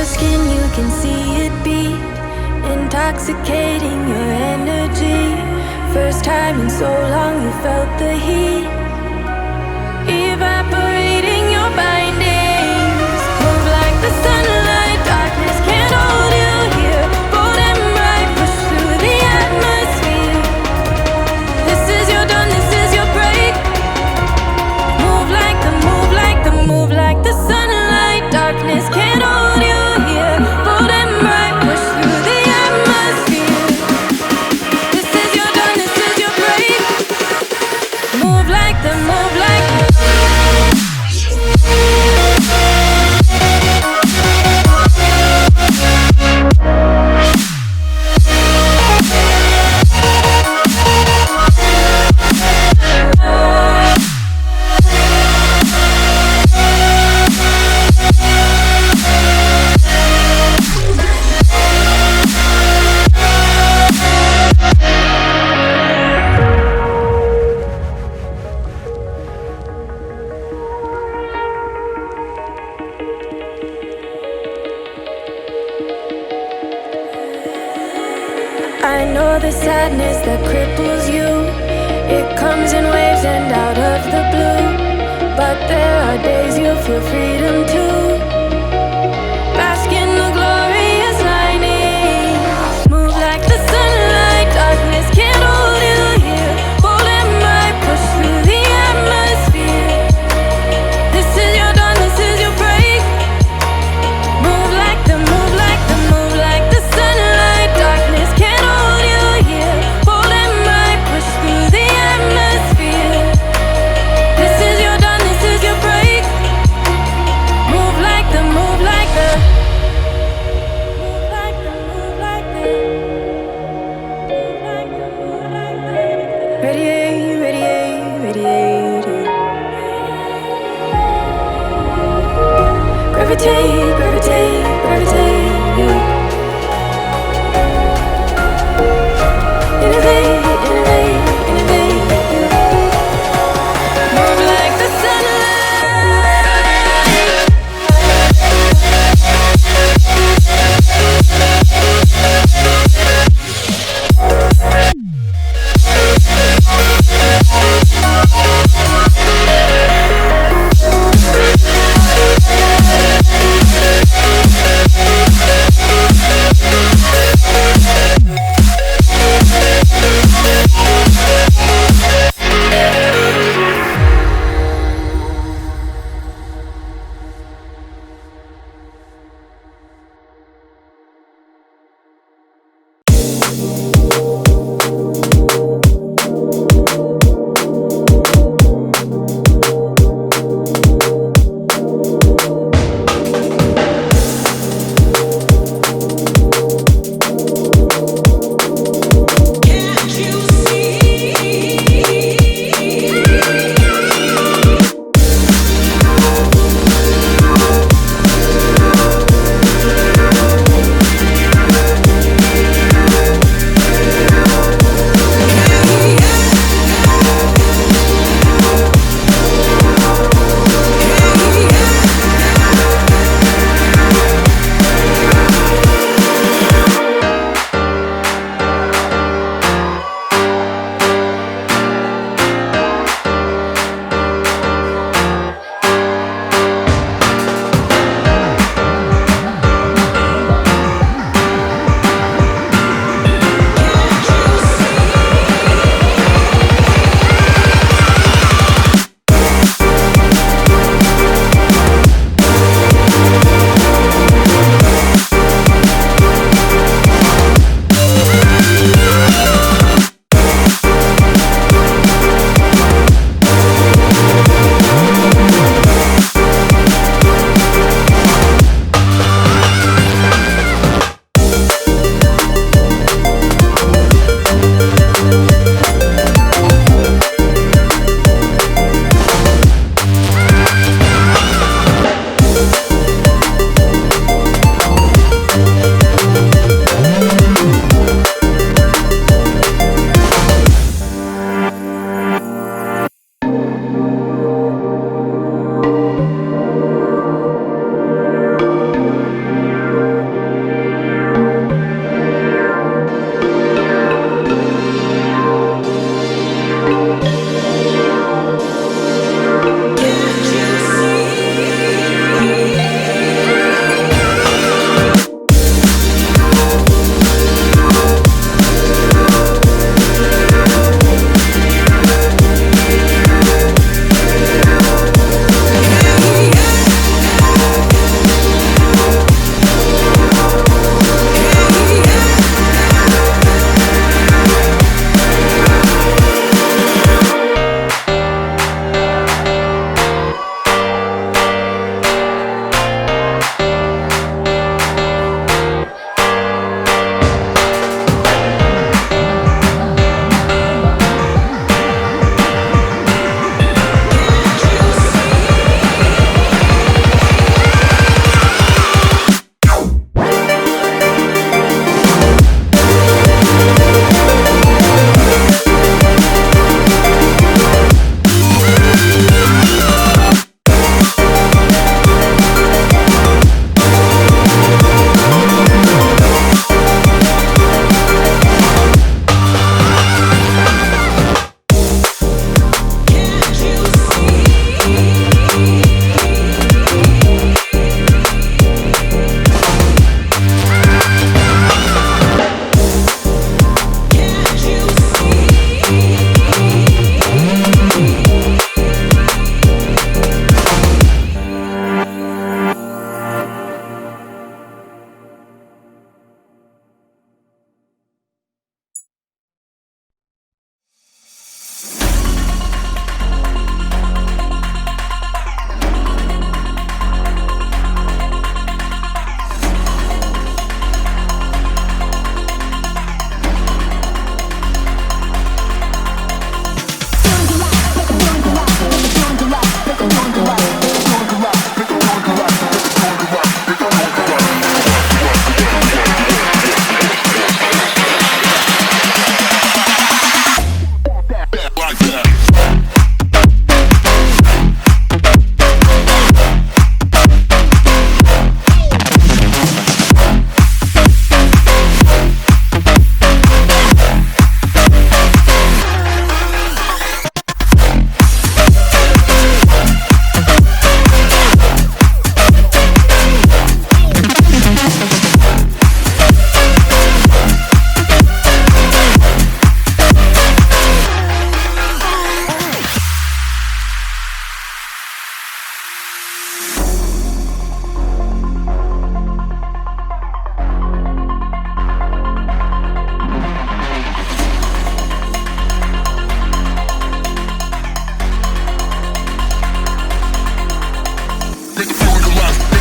skin, you can see it beat, intoxicating your energy. First time in so long you felt the heat, evaporating your bindings. Move like the sunlight, darkness can't hold you here. Bold and bright, push through the atmosphere. This is your dawn, this is your break. Move like the, move like the, move like the sunlight. Darkness can't hold you here. Bold and bright, push through the atmosphere. This is your dawn, this is your break. Move like the, move like the. I know the sadness that cripples you. It comes in waves and out of the blue. But there are days you feel freedom too. Bask in the glorious lightning. Move like the sunlight. Darkness can't hold you here. Bold and bright, push through the atmosphere. This is your dawn, this is your break. Move like the, move like the, move like the sunlight. Darkness can't hold you here. Bold and bright, push through the atmosphere. This is your dawn, this is your break. Move like the, move like the. Move like the, move like the. Move like the, move like the. Radiate, radiate, radiate. Gravitate, gravitate, gravitate.